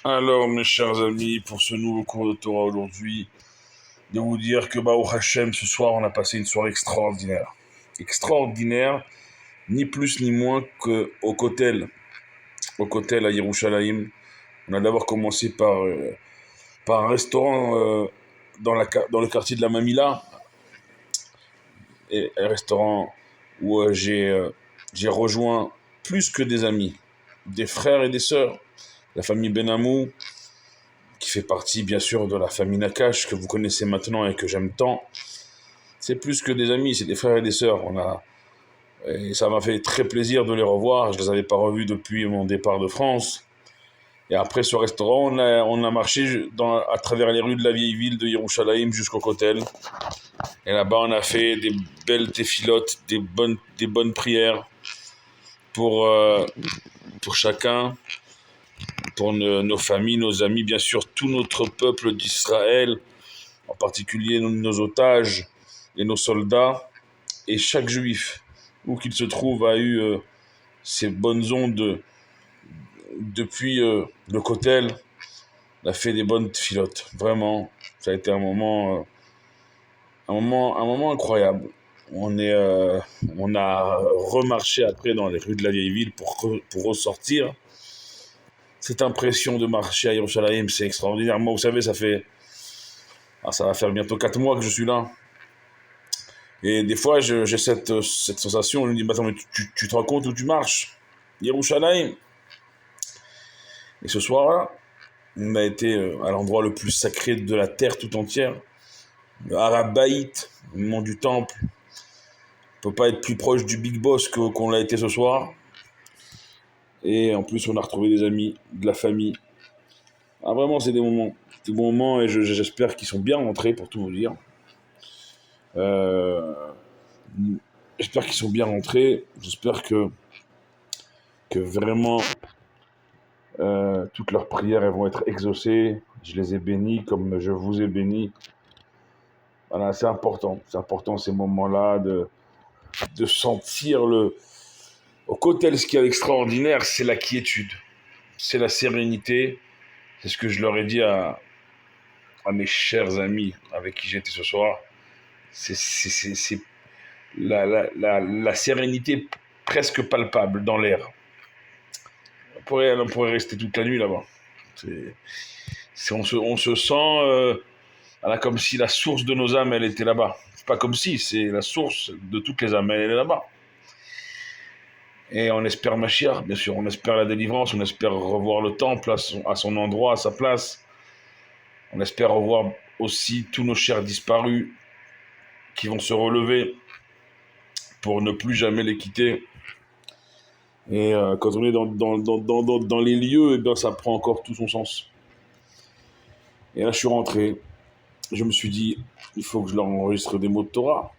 Alors, mes chers amis, pour ce nouveau cours de Torah aujourd'hui, de vous dire que Baruch Hashem, ce soir, on a passé une soirée extraordinaire. Extraordinaire, ni plus ni moins au Kotel à Yerushalayim. On a d'abord commencé par un restaurant dans le quartier de la Mamila, et un restaurant où j'ai rejoint plus que des amis, des frères et des sœurs, la famille Benamou, qui fait partie bien sûr de la famille Nakash que vous connaissez maintenant et que j'aime tant. C'est plus que des amis, c'est des frères et des sœurs. Et ça m'a fait très plaisir de les revoir. Je ne les avais pas revus depuis mon départ de France. Et après ce restaurant, on a marché à travers les rues de la vieille ville de Yerushalayim jusqu'au Kotel. Et là-bas, on a fait des belles téphilotes, des bonnes prières pour chacun, pour nos familles, nos amis, bien sûr, tout notre peuple d'Israël, en particulier nos otages et nos soldats. Et chaque juif, où qu'il se trouve, a eu ces bonnes ondes depuis le Kotel. On a fait des bonnes filotes. Vraiment, ça a été un moment incroyable. On a remarché après dans les rues de la vieille ville pour ressortir. Cette impression de marcher à Yerushalayim, c'est extraordinaire. Moi, vous savez, ça va faire bientôt 4 mois que je suis là. Et des fois, j'ai cette sensation, je me dis, attends, mais tu te rends compte où tu marches? Yerushalayim. Et ce soir-là, on a été à l'endroit le plus sacré de la terre tout entière, le Harabaït, le mont du Temple. On ne peut pas être plus proche du Big Boss qu'on l'a été ce soir. Et en plus, on a retrouvé des amis, de la famille. Ah, vraiment, c'est des bons moments et j'espère qu'ils sont bien rentrés, pour tout vous dire. J'espère qu'ils sont bien rentrés. J'espère que vraiment toutes leurs prières elles vont être exaucées. Je les ai bénis comme je vous ai bénis. Voilà, c'est important ces moments-là de sentir au Kotel, ce qui est extraordinaire, c'est la quiétude, c'est la sérénité. C'est ce que je leur ai dit à mes chers amis avec qui j'étais ce soir. C'est la sérénité presque palpable dans l'air. On pourrait rester toute la nuit là-bas. On se sent comme si la source de nos âmes, elle était là-bas. C'est pas comme si, c'est la source de toutes les âmes, elle est là-bas. Et on espère Mashiach, bien sûr, on espère la délivrance, on espère revoir le temple à son endroit, à sa place. On espère revoir aussi tous nos chers disparus qui vont se relever pour ne plus jamais les quitter. Et quand on est dans les lieux, eh bien, ça prend encore tout son sens. Et là, je suis rentré. Je me suis dit, il faut que je leur enregistre des mots de Torah.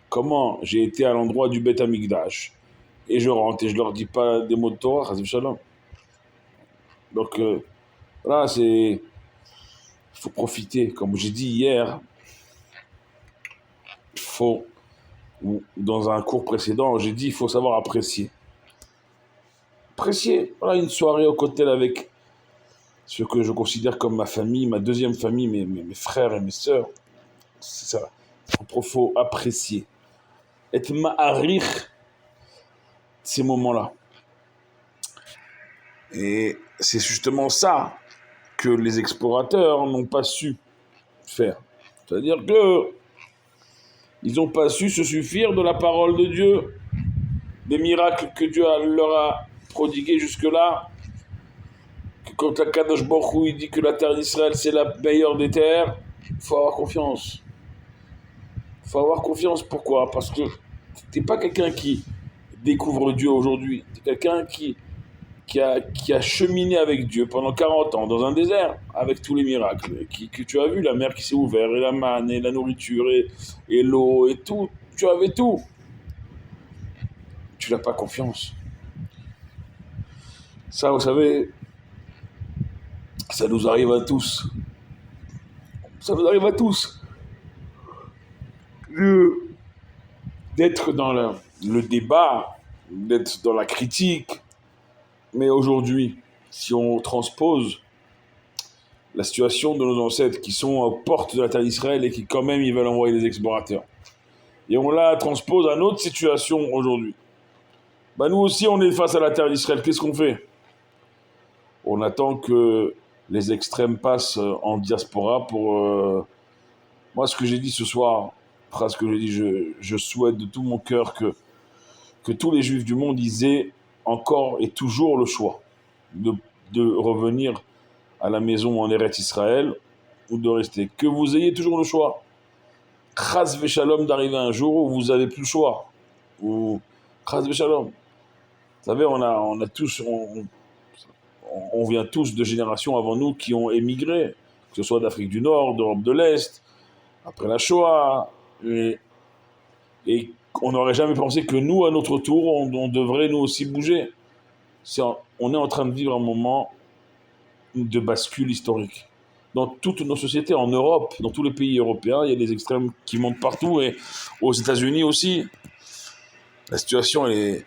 Comment j'ai été à l'endroit du Beth Amikdash et je rentre et je leur dis pas des mots de Torah, Chas v'Shalom. Donc là, il faut profiter. Comme j'ai dit hier, dans un cours précédent, j'ai dit il faut savoir apprécier. Apprécier. Voilà, une soirée au Kotel avec ce que je considère comme ma famille, ma deuxième famille, mes frères et mes sœurs. C'est ça. Il faut apprécier. Et ma'arich ces moments-là. Et c'est justement ça que les explorateurs n'ont pas su faire. C'est-à-dire que ils n'ont pas su se suffire de la parole de Dieu, des miracles que Dieu leur a prodigués jusque-là. Quand Kadosh Baruch Hu dit que la terre d'Israël c'est la meilleure des terres, il faut avoir confiance. Il faut avoir confiance. Pourquoi? Parce que tu n'es pas quelqu'un qui découvre Dieu aujourd'hui. Tu es quelqu'un qui a cheminé avec Dieu pendant 40 ans dans un désert avec tous les miracles que tu as vu, la mer qui s'est ouverte, et la manne, et la nourriture, et l'eau, et tout. Tu avais tout. Tu n'as pas confiance. Ça, vous savez, ça nous arrive à tous. Ça nous arrive à tous. D'être dans le débat, d'être dans la critique. Mais aujourd'hui, si on transpose la situation de nos ancêtres qui sont aux portes de la terre d'Israël et qui quand même ils veulent envoyer des explorateurs. Et on la transpose à notre situation aujourd'hui. Bah nous aussi on est face à la terre d'Israël, qu'est-ce qu'on fait? On attend que les extrêmes passent en diaspora pour... Moi ce que j'ai dit ce soir, phrase que j'ai dit, je souhaite de tout mon cœur que tous les juifs du monde ils aient encore et toujours le choix de, de revenir à la maison en Eretz Israël ou de rester. Que vous ayez toujours le choix. Chas v'shalom d'arriver un jour où vous n'avez plus le choix. Ou chas v'shalom. Vous savez, on a tous, on vient tous de générations avant nous qui ont émigré, que ce soit d'Afrique du Nord, d'Europe de l'Est, après la Shoah, et on n'aurait jamais pensé que nous, à notre tour, on devrait nous aussi bouger. On est en train de vivre un moment de bascule historique. Dans toutes nos sociétés, en Europe, dans tous les pays européens, il y a des extrêmes qui montent partout, et aux États-Unis aussi. La situation, elle est,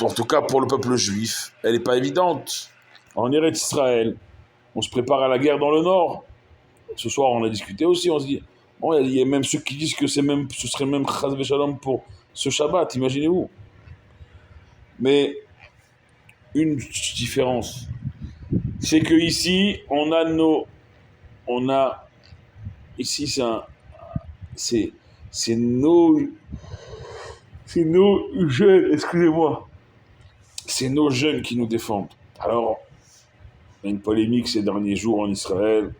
en tout cas pour le peuple juif, elle n'est pas évidente. En Eretz Israël, on se prépare à la guerre dans le Nord. Ce soir, on a discuté aussi, on se dit, bon, il y a même ceux qui disent que ce serait même Chaz v'Shalom pour ce Shabbat, imaginez-vous. Mais une différence, c'est que ici, ici, c'est nos jeunes, excusez-moi, c'est nos jeunes qui nous défendent. Alors, il y a une polémique ces derniers jours en Israël,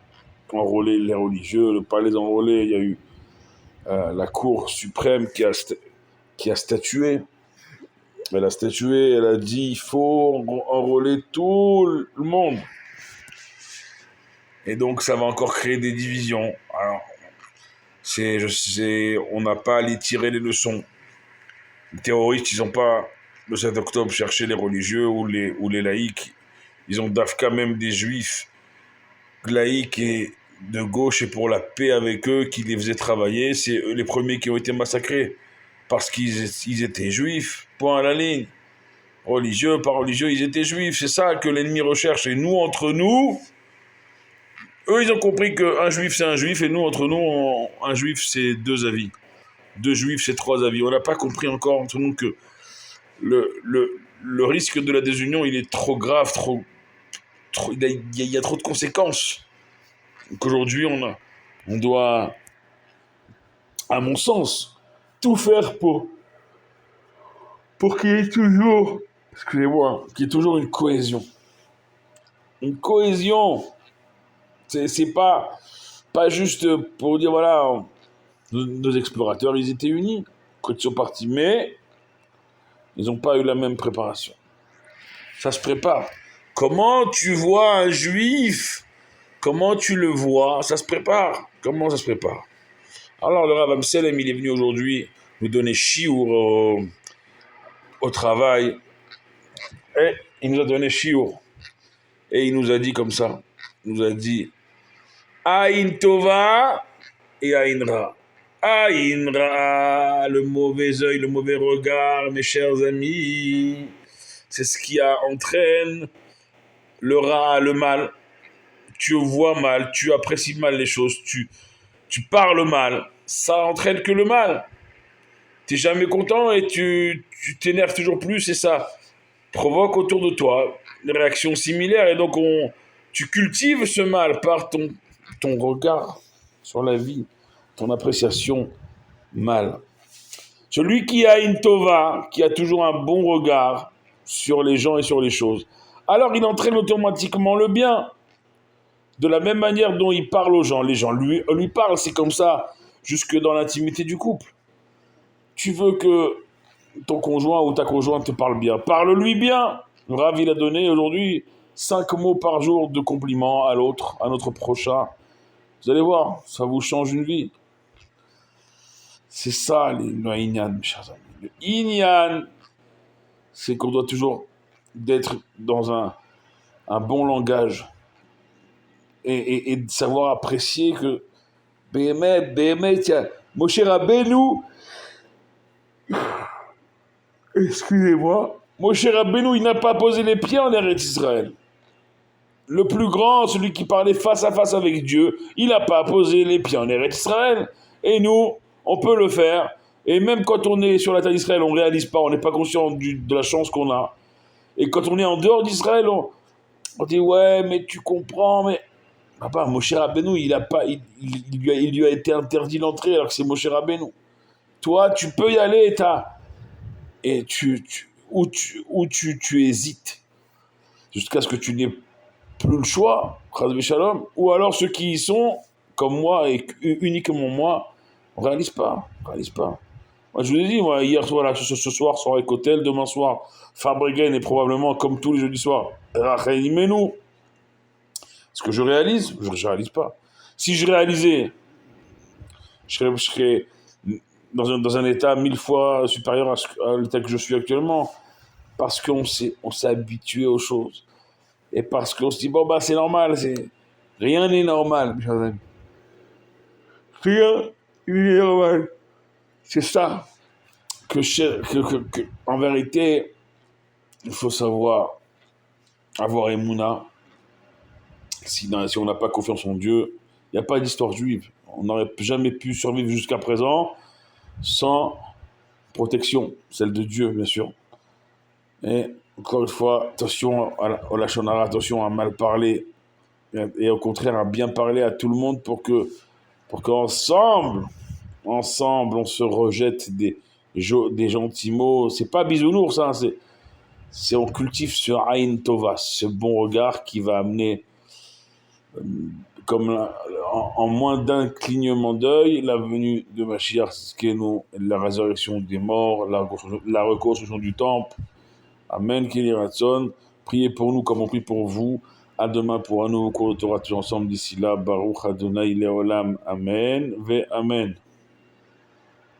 enrôler les religieux, ne pas les enrôler. Il y a eu la Cour suprême qui a statué. Elle a statué, elle a dit il faut enrôler tout le monde. Et donc, ça va encore créer des divisions. Alors, on n'a pas à les tirer les leçons. Les terroristes, ils n'ont pas, le 7 octobre, cherché les religieux ou les laïcs. Ils ont d'Afka même des juifs laïcs et de gauche et pour la paix avec eux qui les faisaient travailler. C'est eux les premiers qui ont été massacrés parce qu'ils étaient juifs. Point à la ligne. Religieux, pas religieux, ils étaient juifs. C'est ça que l'ennemi recherche. Et nous, entre nous, eux, ils ont compris qu'un juif, c'est un juif. Et nous, entre nous, un juif, c'est deux avis. Deux juifs, c'est trois avis. On n'a pas compris encore entre nous que le risque de la désunion, il est trop grave, il y a trop de conséquences. Donc aujourd'hui, on doit, à mon sens, tout faire pour qu'il y ait toujours, excusez-moi, qu'il y ait toujours une cohésion. Une cohésion. C'est pas juste pour dire, voilà, nos explorateurs, ils étaient unis quand ils sont partis, mais ils n'ont pas eu la même préparation. Ça se prépare. Comment tu vois un juif? Comment tu le vois? Ça se prépare. Comment ça se prépare? Alors le Rav Amselem, il est venu aujourd'hui nous donner chiour au travail. Et il nous a donné chiour. Et il nous a dit comme ça. Il nous a dit Aïn Tova et Aïn Ra. Aïn Ra, le mauvais œil, le mauvais regard, mes chers amis. C'est ce qui entraîne le Ra, le mal. Tu vois mal, tu apprécies mal les choses, tu parles mal. Ça entraîne que le mal. Tu n'es jamais content et tu t'énerves toujours plus et ça provoque autour de toi une réaction similaire. Et donc, tu cultives ce mal par ton regard sur la vie, ton appréciation mal. Celui qui a une tova, qui a toujours un bon regard sur les gens et sur les choses, alors il entraîne automatiquement le bien. De la même manière dont il parle aux gens, les gens lui parlent, c'est comme ça, jusque dans l'intimité du couple. Tu veux que ton conjoint ou ta conjointe te parle bien, parle-lui bien. Le Rav, il a donné aujourd'hui 5 mots par jour de compliments à l'autre, à notre prochain. Vous allez voir, ça vous change une vie. C'est ça le Inyan, mes chers amis. Le Inyan, c'est qu'on doit toujours d'être dans un bon langage et de savoir apprécier que Béhémet, tiens, Moshe Rabbeinu, excusez-moi, Moshe Rabbeinu, il n'a pas posé les pieds en Eretz Israël. le plus grand, celui qui parlait face à face avec Dieu, il n'a pas posé les pieds en Eretz Israël. Et nous, on peut le faire. Et même quand on est sur la terre d'Israël, on ne réalise pas, on n'est pas conscient de la chance qu'on a. Et quand on est en dehors d'Israël, on dit ouais, mais tu comprends, mais papa, Moshe Rabbeinu, il lui a été interdit l'entrée alors que c'est Moshe Rabbeinu. Toi, tu peux y aller, et tu hésites jusqu'à ce que tu n'aies plus le choix, Chas Shalom, ou alors ceux qui y sont, comme moi et uniquement moi, on réalise pas. Moi, je vous ai dit, moi, hier, voilà, ce soir, soirée Kotel, demain soir, Fabregen, et probablement, comme tous les jeudis soirs, Rachel Imenu. Ce que je réalise, je ne réalise pas. Si je réalisais, je serais dans un état 1000 fois supérieur à l'état que je suis actuellement, parce qu'on s'est habitué aux choses. Et parce qu'on se dit, bon, bah, c'est normal, rien n'est normal, mes chers amis. Rien n'est normal. C'est ça en vérité, il faut savoir avoir Emouna. Si on n'a pas confiance en Dieu, il n'y a pas d'histoire juive. On n'aurait jamais pu survivre jusqu'à présent sans protection, celle de Dieu, bien sûr. Et encore une fois, attention au lashon hara, attention à mal parler, et au contraire à bien parler à tout le monde pour qu'ensemble, on se rejette des gentils mots. C'est pas bisounours, hein, c'est on cultive ce Aïn Tova, ce bon regard qui va amener, comme en moins d'un clignement d'œil, la venue de Mashiach Tzidkenu, la résurrection des morts, la reconstruction du temple. Amen, Kili Ratson. Priez pour nous comme on prie pour vous. À demain pour un nouveau cours de Torah tous ensemble. D'ici là, Baruch Adonai Leolam. Amen. Ve Amen.